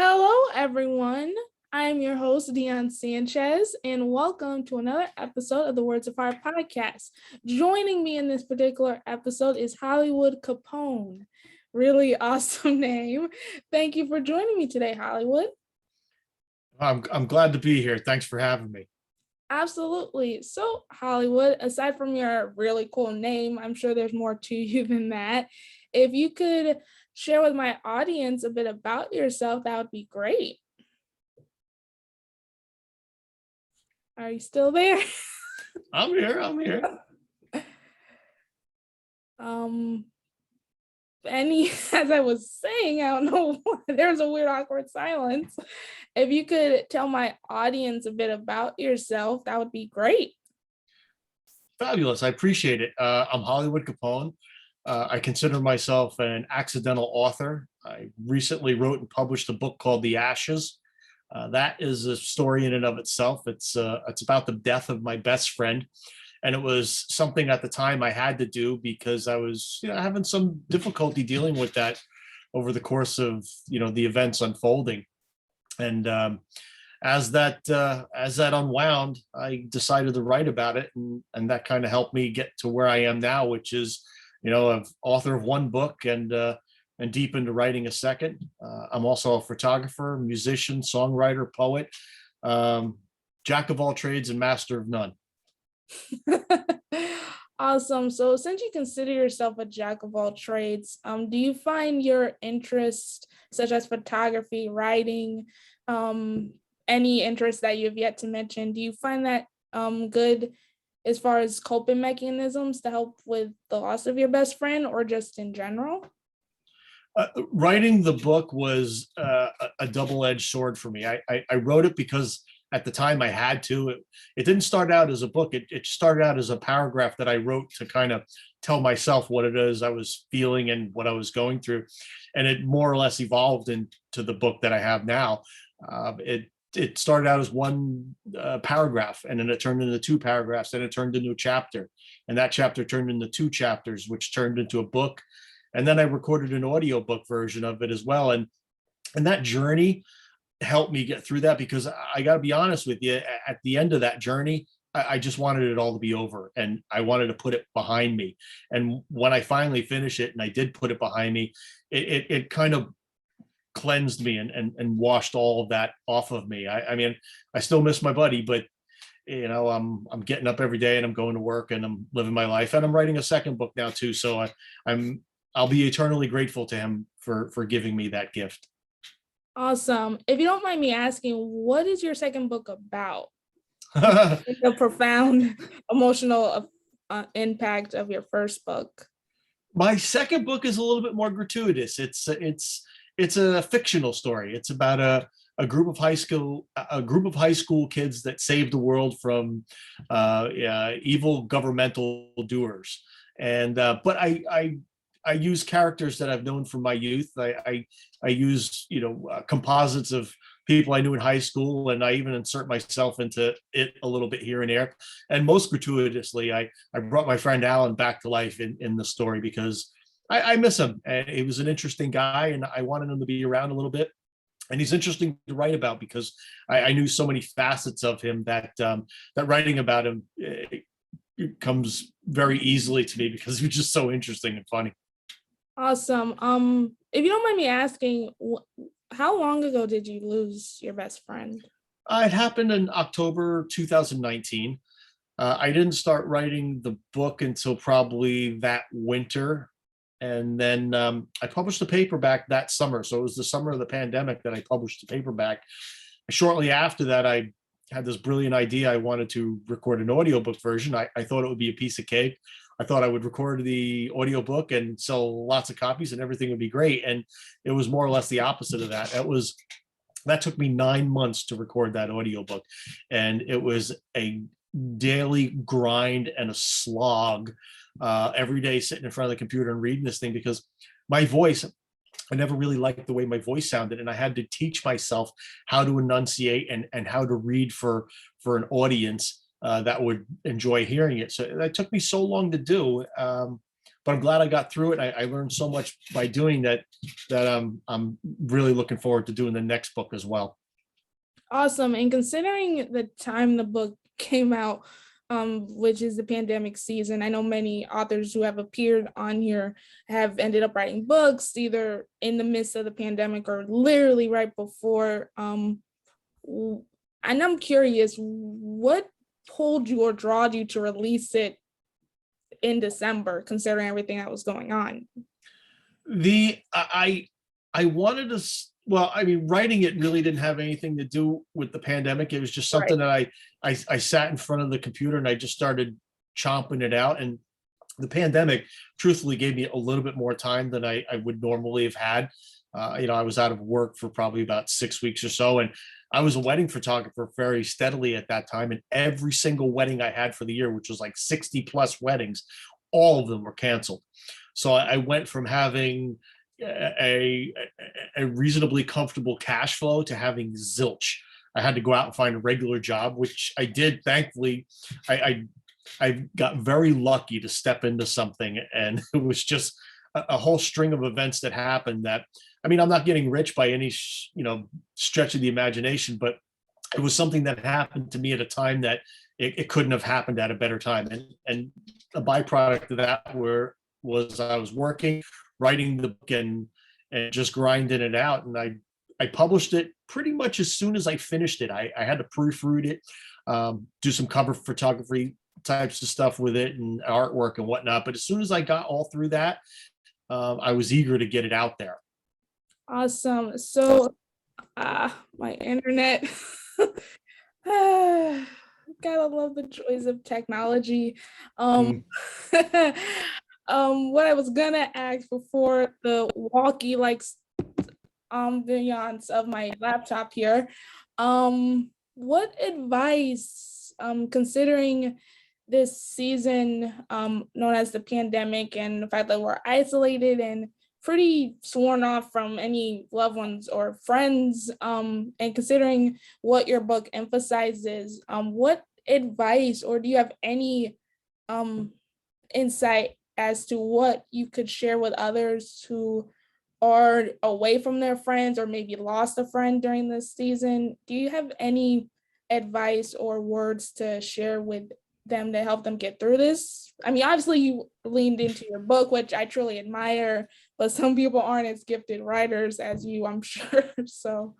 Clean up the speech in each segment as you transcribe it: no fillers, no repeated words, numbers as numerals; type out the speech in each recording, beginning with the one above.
Hello, everyone. I'm your host, Dion Sanchez, and welcome to another episode of the Words of Fire podcast. Joining me in this particular episode is Hollywood Capone. Really awesome name. Thank you for joining me today, Hollywood. I'm glad to be here. Thanks for having me. Absolutely. So, Hollywood, aside from your really cool name, I'm sure there's more to you than that. If you could share with my audience a bit about yourself, that would be great. Are you still there? I'm here. I'm here. As I was saying, I don't know, there's a weird awkward silence. If you could tell my audience a bit about yourself, that would be great. Fabulous. I appreciate it. I'm Hollywood Capone. I consider myself an accidental author. I recently wrote and published a book called The Ashes. That is a story in and of itself. It's about the death of my best friend, and it was something at the time I had to do because I was having some difficulty dealing with that over the course of the events unfolding. And as that unwound, I decided to write about it, and that kind of helped me get to where I am now, which is an author of one book and deep into writing a second. I'm also a photographer, musician, songwriter, poet, jack of all trades and master of none. Awesome. So since you consider yourself a jack of all trades, do you find your interests such as photography, writing, any interests that you've yet to mention, do you find that good as far as coping mechanisms to help with the loss of your best friend, or just in general? Writing the book was a double-edged sword for me. I wrote it because at the time I had to. It didn't start out as a book. It started out as a paragraph that I wrote to kind of tell myself what it is I was feeling and what I was going through. And it more or less evolved into the book that I have now. It started out as one paragraph, and then it turned into two paragraphs, and it turned into a chapter. And that chapter turned into two chapters, which turned into a book. And then I recorded an audiobook version of it as well. And that journey helped me get through that, because I got to be honest with you, at the end of that journey, I just wanted it all to be over, and I wanted to put it behind me. And when I finally finished it and I did put it behind me, it kind of cleansed me and washed all of that off of me. I mean, I still miss my buddy, but I'm getting up every day and I'm going to work and I'm living my life, and I'm writing a second book now too. So I'll be eternally grateful to him for giving me that gift. Awesome. If you don't mind me asking, what is your second book about? The profound emotional impact of your first book. My second book is a little bit more gratuitous. It's a fictional story. It's about a group of high school kids that saved the world from evil governmental doers. And but I use characters that I've known from my youth. I use composites of people I knew in high school, and I even insert myself into it a little bit here and there. And most gratuitously, I brought my friend Alan back to life in the story, because I miss him. And he was an interesting guy, and I wanted him to be around a little bit. And he's interesting to write about, because I knew so many facets of him that writing about him it comes very easily to me, because he was just so interesting and funny. Awesome. If you don't mind me asking, how long ago did you lose your best friend? It happened in October 2019. I didn't start writing the book until probably that winter. And then I published a paperback that summer. So it was the summer of the pandemic that I published the paperback. Shortly after that, I had this brilliant idea. I wanted to record an audiobook version. I thought it would be a piece of cake. I thought I would record the audiobook and sell lots of copies and everything would be great. And it was more or less the opposite of that. That took me 9 months to record that audiobook. And it was a daily grind and a slog every day, sitting in front of the computer and reading this thing, because my voice, I never really liked the way my voice sounded, and I had to teach myself how to enunciate and how to read for an audience that would enjoy hearing it. So that took me so long to do, but but I'm glad I got through it. I learned so much by doing that, that I'm really looking forward to doing the next book as well. Awesome. And considering the time the book came out, which is the pandemic season, I know many authors who have appeared on here have ended up writing books either in the midst of the pandemic or literally right before. And I'm curious, what pulled you or drawed you to release it in December, considering everything that was going on? I wanted to, well, I mean, writing it really didn't have anything to do with the pandemic. It was just Right. something that I sat in front of the computer and I just started chomping it out. And the pandemic truthfully gave me a little bit more time than I would normally have had. I was out of work for probably about 6 weeks or so, and I was a wedding photographer very steadily at that time. And every single wedding I had for the year, which was like 60 plus weddings, all of them were canceled. So I went from having a, a reasonably comfortable cash flow to having zilch. I had to go out and find a regular job, which I did. Thankfully, I got very lucky to step into something, and it was just a whole string of events that happened. That, I mean, I'm not getting rich by any stretch of the imagination, but it was something that happened to me at a time that it couldn't have happened at a better time. And a byproduct of that was I was working, writing the book, and just grinding it out. And I published it pretty much as soon as I finished it. I had to proofread it, do some cover photography types of stuff with it and artwork and whatnot. But as soon as I got all through that, I was eager to get it out there. Awesome. So, my internet. Gotta love the joys of technology. Mm. What I was gonna ask before the walkie visions of my laptop here, what advice, considering this season, known as the pandemic, and the fact that we're isolated and pretty sworn off from any loved ones or friends, and considering what your book emphasizes, what advice, or do you have any insight as to what you could share with others who are away from their friends or maybe lost a friend during this season? Do you have any advice or words to share with them to help them get through this? I mean, obviously you leaned into your book, which I truly admire, but some people aren't as gifted writers as you, I'm sure. So,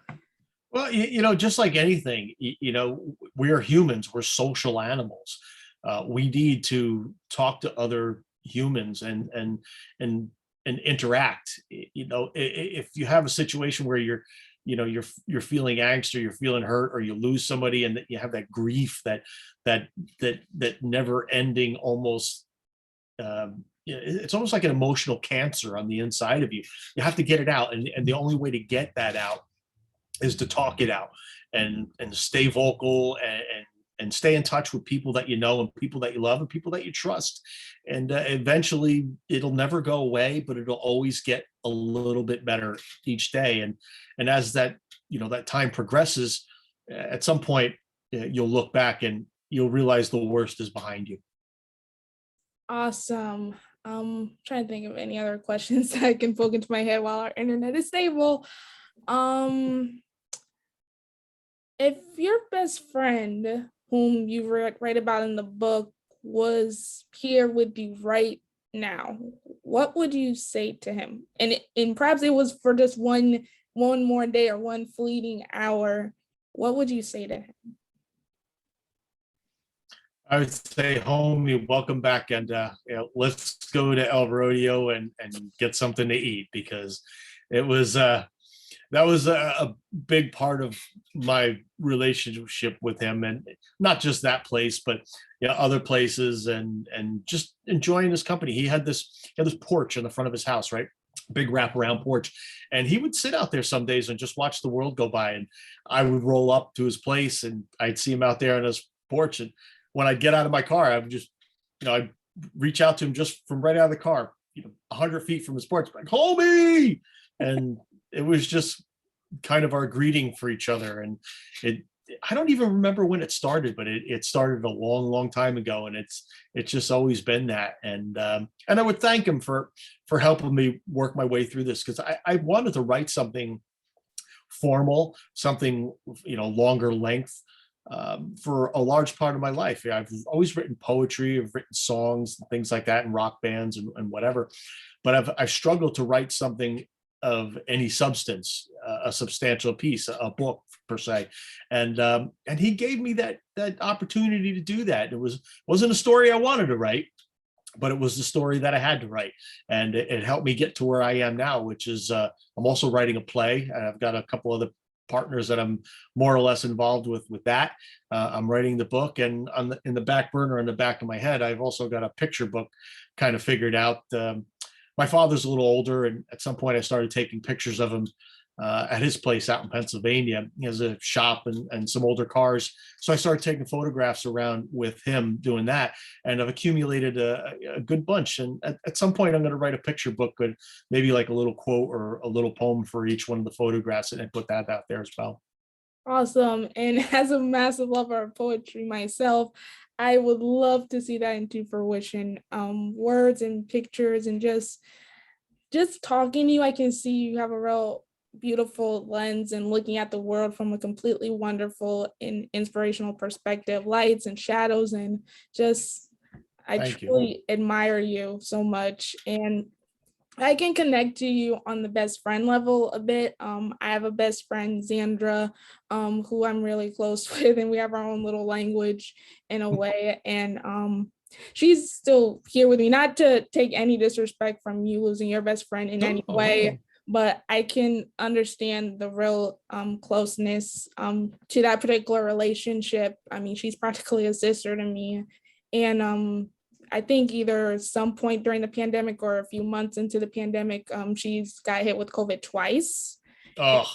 Well, just like anything, we are humans. We're social animals. We need to talk to other humans and interact. If you have a situation where you're feeling angst, or you're feeling hurt, or you lose somebody, and that you have that grief, that never ending, almost it's almost like an emotional cancer on the inside of you. You have to get it out, and the only way to get that out is to talk it out, and stay vocal, and stay in touch with people that you know, and people that you love, and people that you trust. And eventually it'll never go away, but it'll always get a little bit better each day. And as that time progresses, at some point you'll look back and you'll realize the worst is behind you. awesome. Trying to think of any other questions that I can poke into my head while our internet is stable. Um, if your best friend, whom you write about in the book, was here with you right now, what would you say to him? And perhaps it was for just one more day or one fleeting hour. What would you say to him? I would say, homie, welcome back, and let's go to El Rodeo and get something to eat, because it was that was a big part of my relationship with him, and not just that place, but other places, and just enjoying his company. He had this porch in the front of his house, right? Big wraparound porch, and he would sit out there some days and just watch the world go by. And I would roll up to his place, and I'd see him out there on his porch. And when I'd get out of my car, I would just, I'd reach out to him just from right out of the car, 100 feet from his porch, like, homie. And it was just kind of our greeting for each other. And I don't even remember when it started, but it started a long time ago, and it's just always been that. And I would thank him for helping me work my way through this, because I wanted to write something formal, something, longer length, for a large part of my life. Yeah, I've always written poetry, I've written songs and things like that in rock bands and whatever, but I've struggled to write something of any substance, a substantial piece, a book per se. And he gave me that opportunity to do that. Wasn't a story I wanted to write, but it was the story that I had to write, and it helped me get to where I am now, which is, I'm also writing a play, and I've got a couple other partners that I'm more or less involved with that. I'm writing the book, and in the back burner, in the back of my head, I've also got a picture book kind of figured out. My father's a little older, and at some point I started taking pictures of him at his place out in Pennsylvania. He has a shop and some older cars. So I started taking photographs around with him doing that. And I've accumulated a good bunch. And at some point, I'm going to write a picture book, with maybe like a little quote or a little poem for each one of the photographs, and put that out there as well. Awesome. And as a massive lover of poetry myself, I would love to see that into fruition. Words and pictures and just talking to you, I can see you have a real beautiful lens and looking at the world from a completely wonderful and inspirational perspective, lights and shadows, and just I Thank you. truly admire you so much. And I can connect to you on the best friend level a bit. I have a best friend, Xandra, who I'm really close with, and we have our own little language in a way. And she's still here with me, not to take any disrespect from you losing your best friend in any way, but I can understand the real closeness to that particular relationship. I mean, she's practically a sister to me. And I think either some point during the pandemic or a few months into the pandemic, she's got hit with COVID twice. Oh,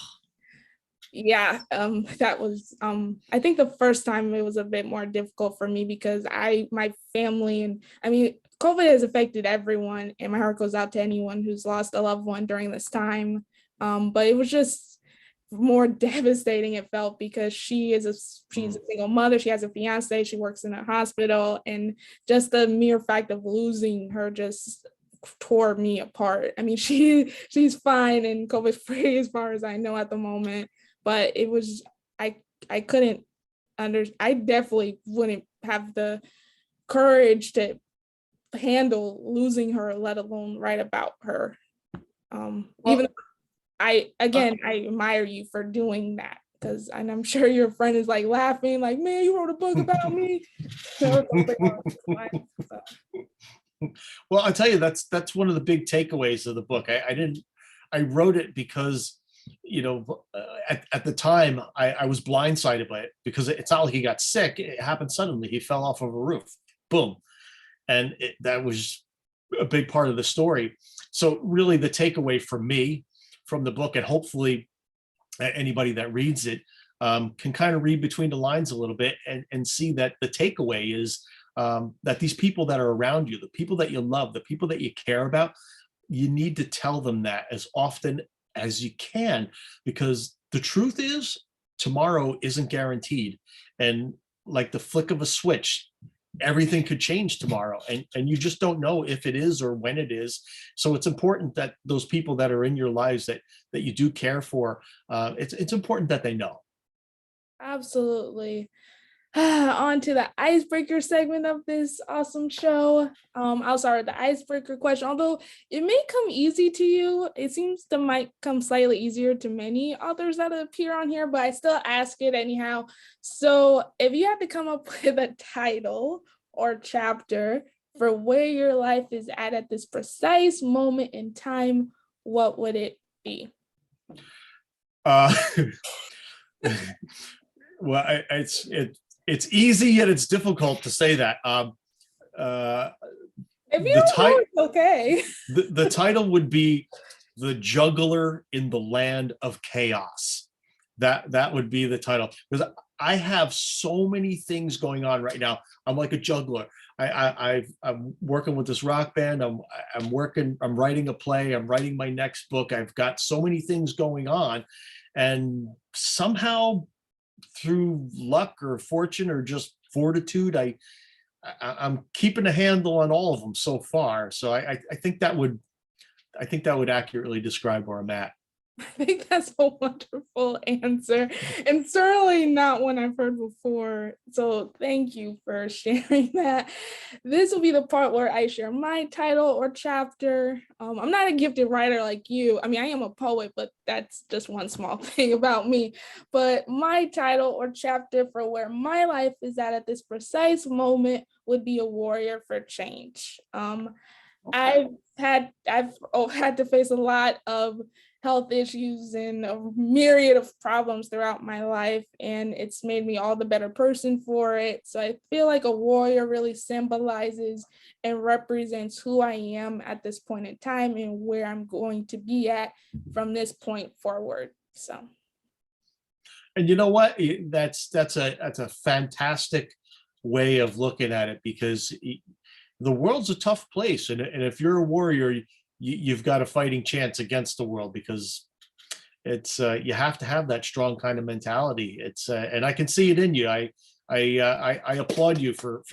Yeah, that was I think the first time it was a bit more difficult for me, because my family, and I mean, COVID has affected everyone, and my heart goes out to anyone who's lost a loved one during this time. But it was just more devastating, it felt, because she's a single mother, she has a fiance, she works in a hospital, and just the mere fact of losing her just tore me apart. I mean, she's fine and COVID free as far as I know at the moment, but it was I couldn't I definitely wouldn't have the courage to handle losing her, let alone write about her. Even I admire you for doing that, because, and I'm sure your friend is like laughing, like, man, you wrote a book about me. well, I'll tell you, that's one of the big takeaways of the book. I wrote it because, at the time I was blindsided by it, because it's not like he got sick. It happened suddenly. He fell off of a roof, boom. And that was a big part of the story. So really the takeaway for me from the book, and hopefully anybody that reads it can kind of read between the lines a little bit and see that the takeaway is that these people that are around you, the people that you love, the people that you care about, you need to tell them that as often as you can, because the truth is tomorrow isn't guaranteed. And like the flick of a switch, everything could change tomorrow, and you just don't know if it is or when it is. So it's important that those people that are in your lives that you do care for, it's important that they know. Absolutely. On to the icebreaker segment of this awesome show. I'll start with the icebreaker question. Although it may come easy to you, it seems to might come slightly easier to many authors that appear on here, but I still ask it anyhow. So if you had to come up with a title or chapter for where your life is at this precise moment in time, what would it be? Uh, well, it's easy, yet it's difficult to say that. If you don't know, it's okay. The title would be "The Juggler in the Land of Chaos." That would be the title, because I have so many things going on right now. I'm like a juggler. I'm working with this rock band. I'm writing a play. I'm writing my next book. I've got so many things going on, and somehow through luck or fortune or just fortitude. I'm keeping a handle on all of them so far. So I think that would accurately describe where I'm at. I think that's a wonderful answer, and certainly not one I've heard before. So thank you for sharing that. This will be the part where I share my title or chapter. I'm not a gifted writer like you. I mean, I am a poet, but that's just one small thing about me. But my title or chapter for where my life is at this precise moment would be a warrior for change. I've had to face a lot of health issues and a myriad of problems throughout my life, and it's made me all the better person for it. So I feel like a warrior really symbolizes and represents who I am at this point in time and where I'm going to be at from this point forward. So, And you know what? That's a fantastic way of looking at it, because the world's a tough place, and if you're a warrior, you've got a fighting chance against the world, because it's you have to have that strong kind of mentality. It's and I can see it in you. I applaud you for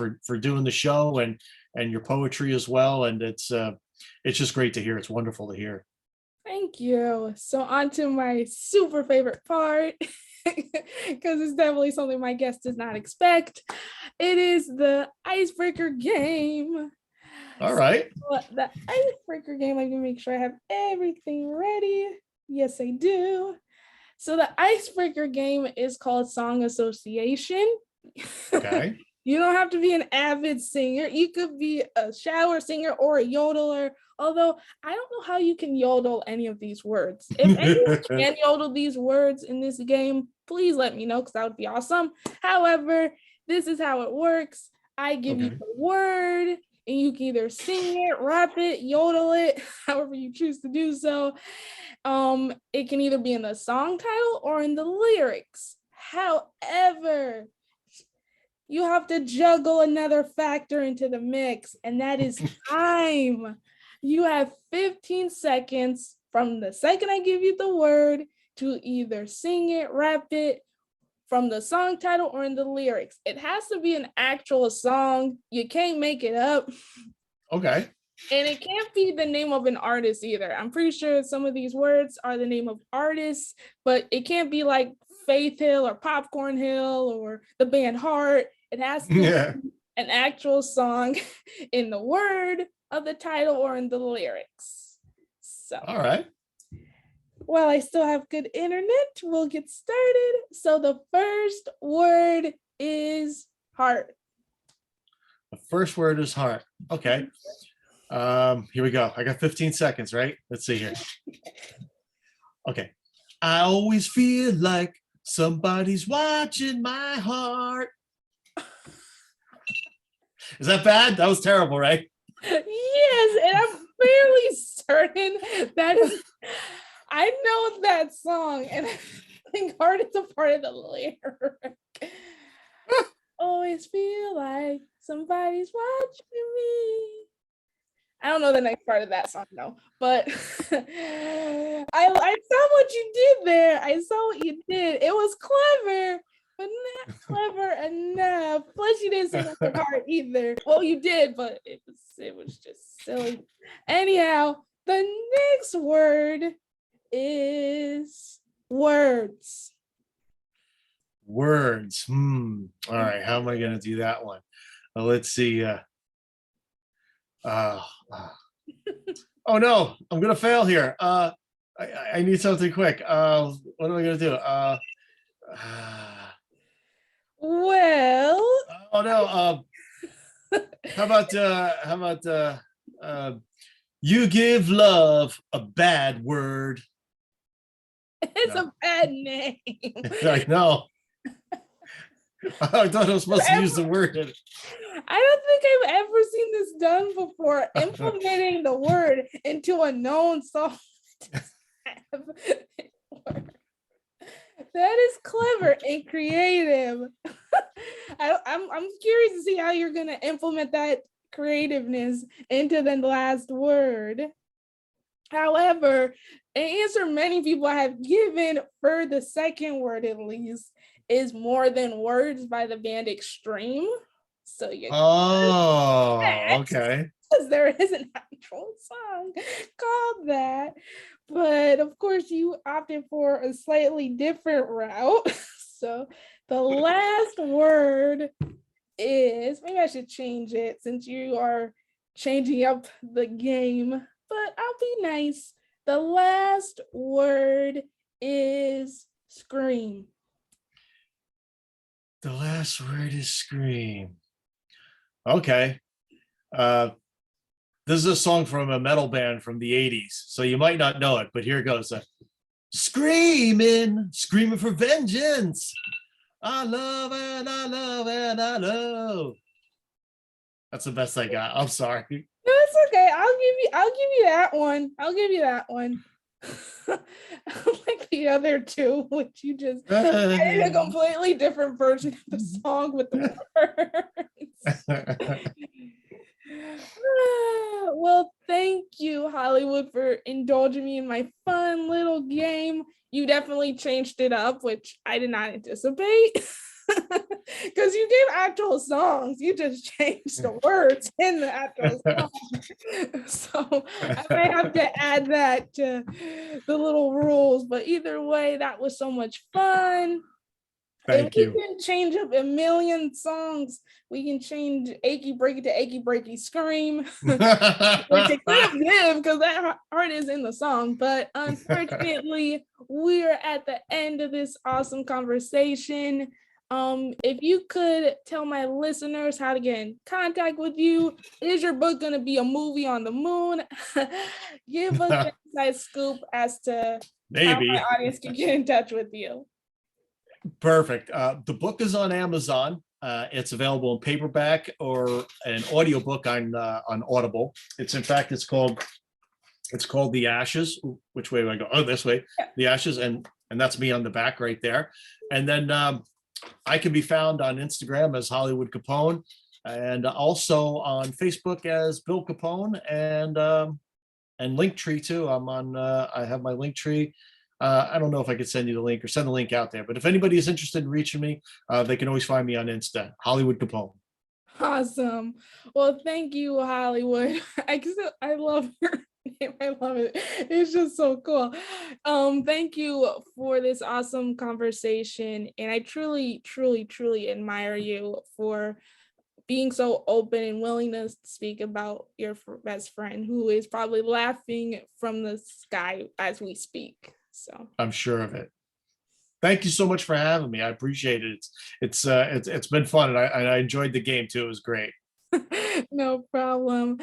doing the show and your poetry as well. And it's just great to hear. It's wonderful to hear. thank you. So on to my super favorite part, because it's definitely something my guest does not expect. It is the icebreaker game. All right. So the icebreaker game, let me make sure I have everything ready. Yes, I do. So the icebreaker game is called Song Association. Okay. You don't have to be an avid singer. You could be a shower singer or a yodeler. Although I don't know how you can yodel any of these words. If anyone can yodel these words in this game, please let me know, because that would be awesome. However, this is how it works. I give you the word, and you can either sing it, rap it, yodel it, however you choose to do so. It can either be in the song title or in the lyrics. However, you have to juggle another factor into the mix, and that is time. You have 15 seconds from the second I give you the word to either sing it, rap it, from the song title or in the lyrics. It has to be an actual song. You can't make it up. Okay. And it can't be the name of an artist either. I'm pretty sure some of these words are the name of artists, but it can't be like Faith Hill or Popcorn Hill or the band Heart. It has to be an actual song in the word of the title or in the lyrics. So, all right. while I still have good internet, we'll get started. So the first word is heart. The first word is heart. Okay. Here we go. I got 15 seconds, right? Let's see here. Okay. I always feel like somebody's watching my heart. Is that bad? That was terrible, right? Yes, and I'm fairly certain that is, I know that song, and I think heart is a part of the lyric. Always feel like somebody's watching me. I don't know the next part of that song though, but I saw what you did there. I saw what you did. It was clever, but not clever enough. Plus, you didn't sing with your heart either. Well, you did, but it was just silly. Anyhow, the next word is words. Words. All right. How am I going to do that one? Let's see. Oh no, I'm going to fail here. I need something quick. What am I going to do? Well, oh no. How about you give love a bad word? it's a bad name. I know. I thought I was supposed to use the word. I don't think I've ever seen this done before. Implementing the word into a known song. That is clever and creative. I'm curious to see how you're gonna implement that creativeness into the last word. However, an answer many people have given for the second word at least is More Than Words by the band Extreme. So you Oh, okay. because there is an actual song called that. But of course, you opted for a slightly different route. So the last word is, maybe I should change it since you are changing up the game, but I'll be nice. The last word is scream. The last word is scream. Okay. Uh, this is a song from a metal band from the 80s, so you might not know it, but here it goes. Screaming, screaming for vengeance. I love and I love and I love. That's the best I got. I'm sorry. No, it's okay. I'll give you that one. I'll give you that one. Like the other two, which you just added a completely different version of the song with the words. Well, thank you, Hollywood, for indulging me in my fun little game. You definitely changed it up, which I did not anticipate. Because you gave actual songs, you just changed the words in the actual song. So I may have to add that to the little rules, but either way, that was so much fun. Thank We you. can change up a million songs. We can change achy breaky to achy breaky scream, which it could have been because that part is in the song. But unfortunately, we're at the end of this awesome conversation. If you could tell my listeners how to get in contact with you, is your book going to be a movie on the moon? Give us an inside scoop as to how my audience can get in touch with you. Perfect. The book is on Amazon. It's available in paperback or an audiobook on Audible. It's called The Ashes. Which way do I go? Oh, this way. The Ashes, and that's me on the back right there. And then I can be found on Instagram as Hollywood Capone, and also on Facebook as Bill Capone, and Linktree too. I'm on. I have my Linktree. I don't know if I could send you the link or send the link out there, but if anybody is interested in reaching me, they can always find me on Insta, Hollywood Capone. Awesome. Well, thank you, Hollywood. I love your name. I love it. It's just so cool. Thank you for this awesome conversation. And I truly, truly, truly admire you for being so open and willing to speak about your best friend who is probably laughing from the sky as we speak. So I'm sure of it. Thank you so much for having me. I appreciate it. It's been fun, and I enjoyed the game too. It was great. No problem.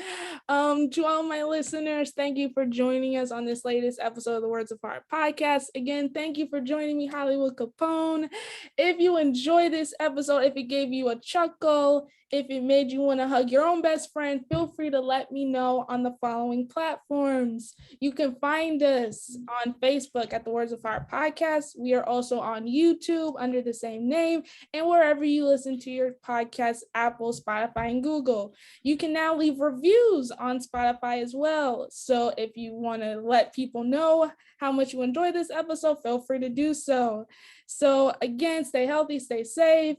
To all my listeners, thank you for joining us on this latest episode of the Words of Heart podcast. Again, thank you for joining me, Hollywood Capone. If you enjoyed this episode, if it gave you a chuckle, if it made you want to hug your own best friend, feel free to let me know on the following platforms. You can find us on Facebook at the Words of Heart podcast. We are also on YouTube under the same name, and wherever you listen to your podcasts, Apple, Spotify, and Google. You can now leave reviews on Spotify as well. So if you want to let people know how much you enjoy this episode, feel free to do so. So again, stay healthy, stay safe.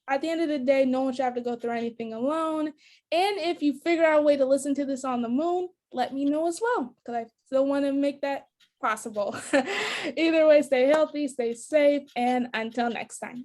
At the end of the day, no one should have to go through anything alone. And if you figure out a way to listen to this on the moon, let me know as well, because I still want to make that possible. Either way, stay healthy, stay safe, and until next time.